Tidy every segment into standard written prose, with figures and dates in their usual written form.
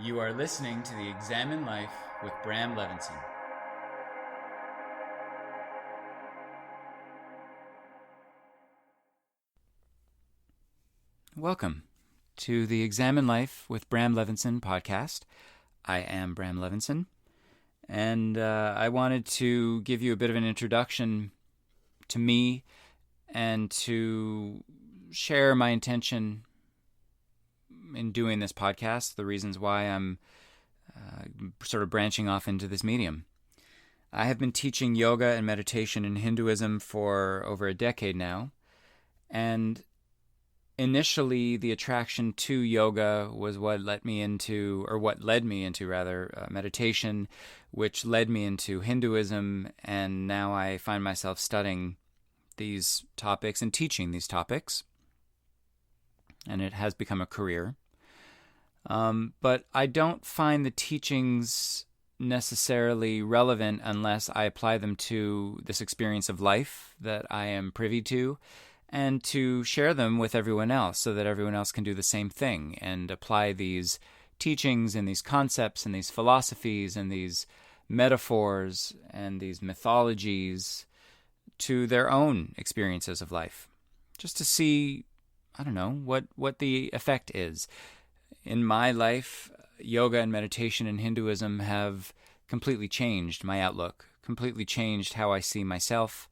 You are listening to the Examine Life with Bram Levinson. Welcome to the Examine Life with Bram Levinson podcast. I am Bram Levinson, and I wanted to give you a bit of an introduction to me and to share my intention in doing this podcast, the reasons why I'm sort of branching off into this medium. I have been teaching yoga and meditation in Hinduism for over a decade now, and initially the attraction to yoga was what led me into meditation, which led me into Hinduism, and now I find myself studying these topics and teaching these topics, and it has become a career. But I don't find the teachings necessarily relevant unless I apply them to this experience of life that I am privy to, and to share them with everyone else so that everyone else can do the same thing and apply these teachings and these concepts and these philosophies and these metaphors and these mythologies to their own experiences of life, just to see, what the effect is. In my life, yoga and meditation and Hinduism have completely changed my outlook, completely changed how I see myself,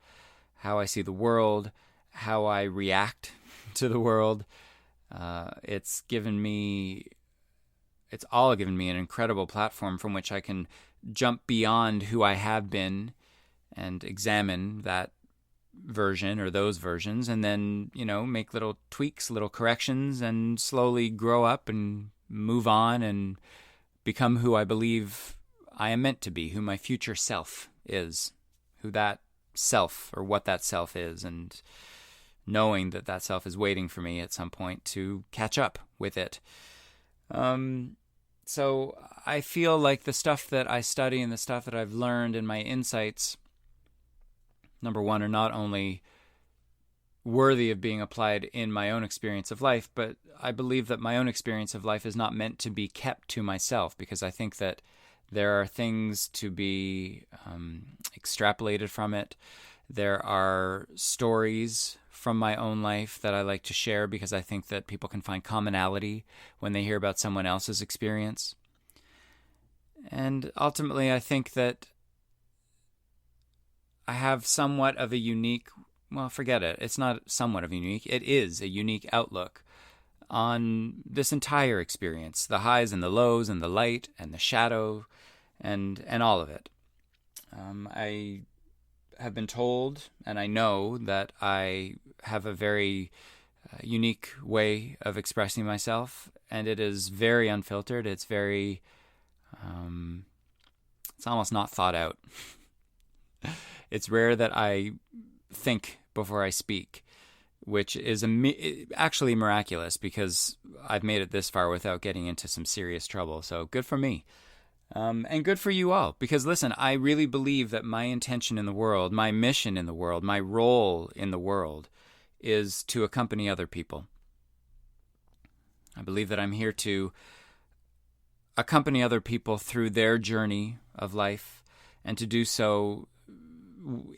how I see the world, how I react to the world. It's all given me an incredible platform from which I can jump beyond who I have been and examine that version or those versions, and then, make little tweaks, little corrections, and slowly grow up and move on and become who I believe I am meant to be, who my future self is, who that self or what that self is, and knowing that that self is waiting for me at some point to catch up with it. So I feel like the stuff that I study and the stuff that I've learned and my insights, number one, are not only worthy of being applied in my own experience of life, but I believe that my own experience of life is not meant to be kept to myself, because I think that there are things to be extrapolated from it. There are stories from my own life that I like to share because I think that people can find commonality when they hear about someone else's experience. And ultimately, I think that I have somewhat of a unique, forget it. It's not somewhat of a unique. It is a unique outlook on this entire experience, the highs and the lows and the light and the shadow and all of it. I have been told, and I know that I have a very unique way of expressing myself, and it is very unfiltered. It's very, it's almost not thought out. It's rare that I think before I speak, which is actually miraculous, because I've made it this far without getting into some serious trouble. So good for me. And good for you all, because listen, I really believe that my intention in the world, my mission in the world, my role in the world is to accompany other people. I believe that I'm here to accompany other people through their journey of life, and to do so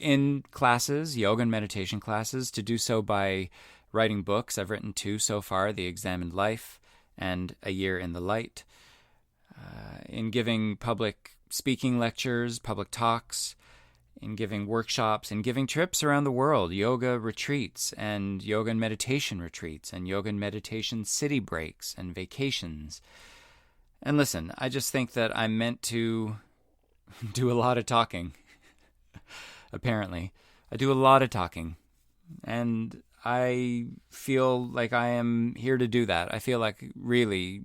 in classes, yoga and meditation classes, to do so by writing books. I've written 2 so far, The Examined Life and A Year in the Light. In giving public speaking lectures, public talks, in giving workshops, in giving trips around the world, yoga retreats and yoga and meditation retreats and yoga and meditation city breaks and vacations. And listen, I just think that I'm meant to do a lot of talking. Apparently, I do a lot of talking, and I feel like I am here to do that. I feel like really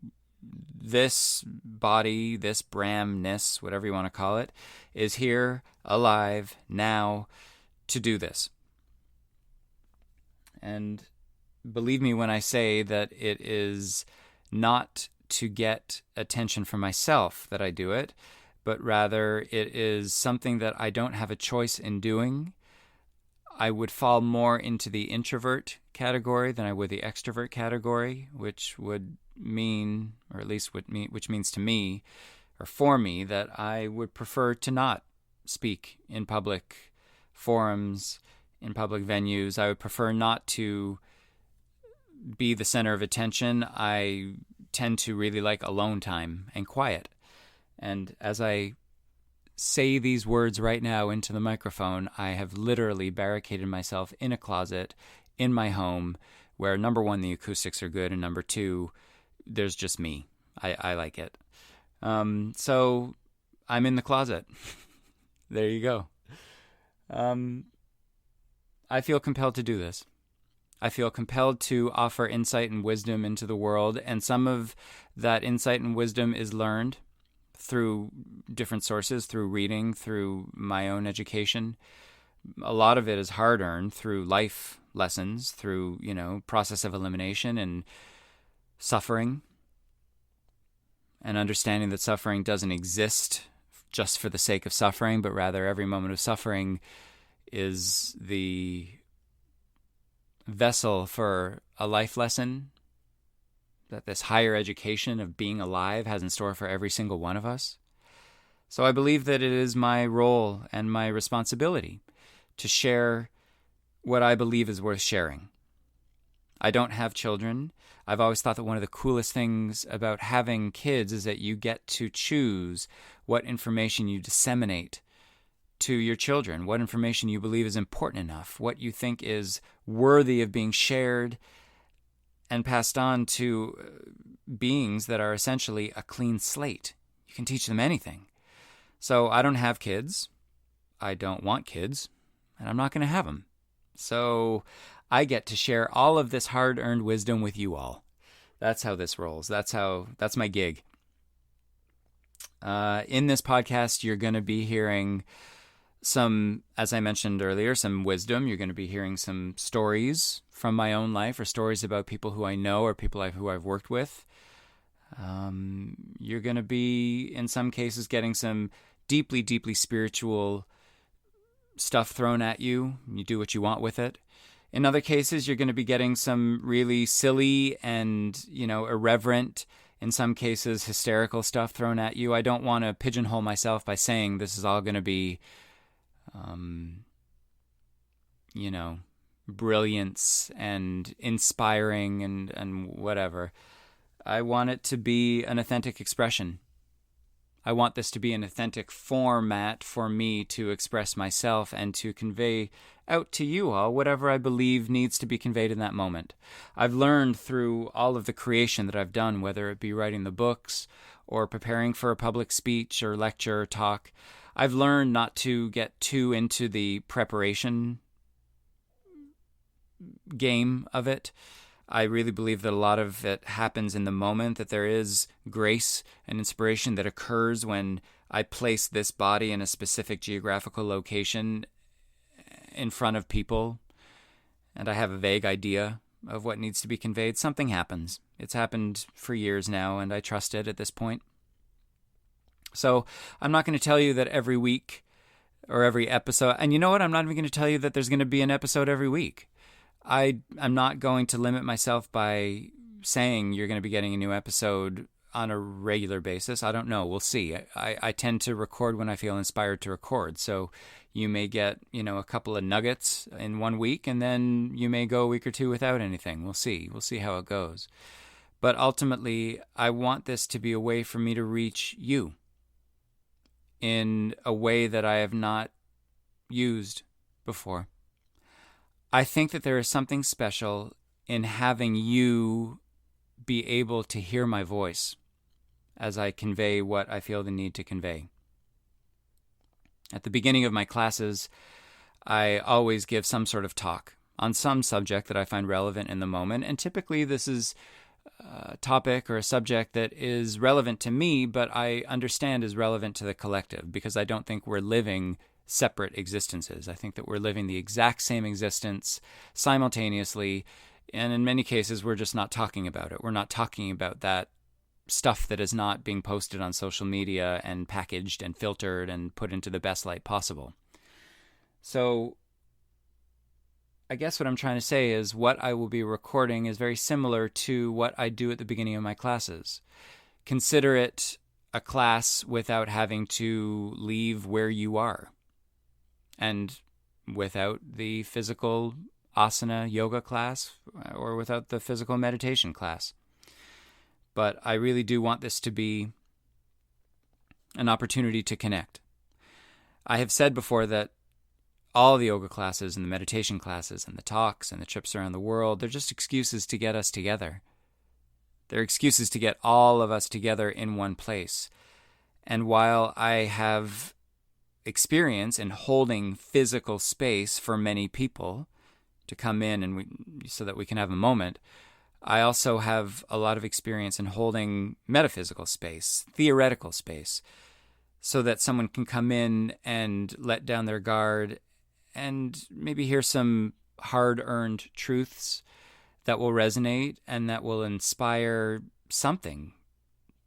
this body, this Bramness, whatever you want to call it, is here, alive, now, to do this. And believe me when I say that it is not to get attention from myself that I do it, but rather it is something that I don't have a choice in doing. I would fall more into the introvert category than I would the extrovert category, which would mean, or at least which means to me, or for me, that I would prefer to not speak in public forums, in public venues. I would prefer not to be the center of attention. I tend to really like alone time and quiet. And as I say these words right now into the microphone, I have literally barricaded myself in a closet in my home where, number one, the acoustics are good, and number two, there's just me. I like it. So I'm in the closet. There you go. I feel compelled to do this. I feel compelled to offer insight and wisdom into the world, and some of that insight and wisdom is learned through different sources, through reading, through my own education. A lot of it is hard-earned through life lessons, through, process of elimination and suffering, and understanding that suffering doesn't exist just for the sake of suffering, but rather every moment of suffering is the vessel for a life lesson that this higher education of being alive has in store for every single one of us. So I believe that it is my role and my responsibility to share what I believe is worth sharing. I don't have children. I've always thought that one of the coolest things about having kids is that you get to choose what information you disseminate to your children, what information you believe is important enough, what you think is worthy of being shared and passed on to beings that are essentially a clean slate. You can teach them anything. So I don't have kids. I don't want kids, and I'm not going to have them. So I get to share all of this hard-earned wisdom with you all. That's how this rolls. That's my gig. In this podcast, you're going to be hearing some, as I mentioned earlier, some wisdom. You're going to be hearing some stories from my own life, or stories about people who I know or people who I've worked with. You're going to be, in some cases, getting some deeply, deeply spiritual stuff thrown at you. You do what you want with it. In other cases, you're going to be getting some really silly and, irreverent, in some cases, hysterical stuff thrown at you. I don't want to pigeonhole myself by saying this is all going to be, brilliance and inspiring and whatever. I want it to be an authentic expression. I want this to be an authentic format for me to express myself and to convey out to you all whatever I believe needs to be conveyed in that moment. I've learned through all of the creation that I've done, whether it be writing the books or preparing for a public speech or lecture or talk, I've learned not to get too into the preparation game of it. I really believe that a lot of it happens in the moment, that there is grace and inspiration that occurs when I place this body in a specific geographical location in front of people, and I have a vague idea of what needs to be conveyed. Something happens. It's happened for years now, and I trust it at this point. So I'm not going to tell you that every week or every episode, and you know what? I'm not even going to tell you that there's going to be an episode every week. I'm not going to limit myself by saying you're going to be getting a new episode on a regular basis. I don't know. We'll see. I tend to record when I feel inspired to record. So you may get, a couple of nuggets in 1 week, and then you may go a week or two without anything. We'll see. We'll see how it goes. But ultimately, I want this to be a way for me to reach you in a way that I have not used before. I think that there is something special in having you be able to hear my voice as I convey what I feel the need to convey. At the beginning of my classes, I always give some sort of talk on some subject that I find relevant in the moment, and typically this is a topic or a subject that is relevant to me, but I understand is relevant to the collective, because I don't think we're living separate existences. I think that we're living the exact same existence simultaneously, and in many cases we're just not talking about it. We're not talking about that stuff that is not being posted on social media and packaged and filtered and put into the best light possible. So I guess what I'm trying to say is what I will be recording is very similar to what I do at the beginning of my classes. Consider it a class without having to leave where you are, and without the physical asana yoga class, or without the physical meditation class. But I really do want this to be an opportunity to connect. I have said before that all the yoga classes and the meditation classes and the talks and the trips around the world, they're just excuses to get us together. They're excuses to get all of us together in one place. And while I have experience in holding physical space for many people to come in so that we can have a moment, I also have a lot of experience in holding metaphysical space, theoretical space, so that someone can come in and let down their guard and maybe hear some hard-earned truths that will resonate and that will inspire something,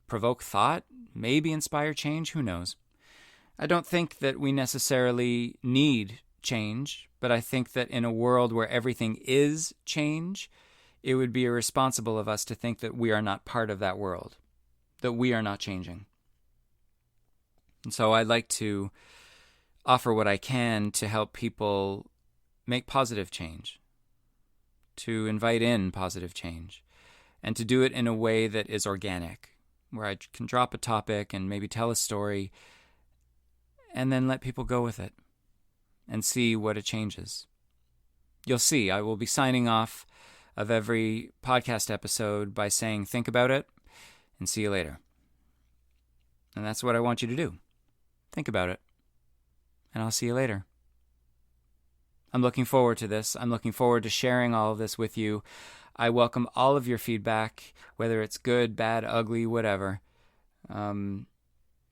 provoke thought, maybe inspire change, who knows. I don't think that we necessarily need change, but I think that in a world where everything is change, it would be irresponsible of us to think that we are not part of that world, that we are not changing. And so I'd like to offer what I can to help people make positive change, to invite in positive change, and to do it in a way that is organic, where I can drop a topic and maybe tell a story and then let people go with it and see what it changes. You'll see, I will be signing off of every podcast episode by saying, think about it and see you later. And that's what I want you to do. Think about it. And I'll see you later. I'm looking forward to this. I'm looking forward to sharing all of this with you. I welcome all of your feedback, whether it's good, bad, ugly, whatever.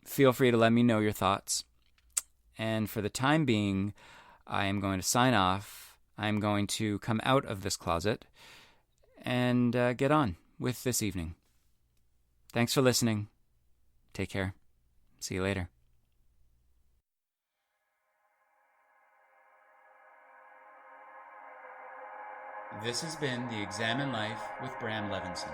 Feel free to let me know your thoughts. And for the time being, I am going to sign off. I'm going to come out of this closet and get on with this evening. Thanks for listening. Take care. See you later. This has been the Examine Life with Bram Levinson.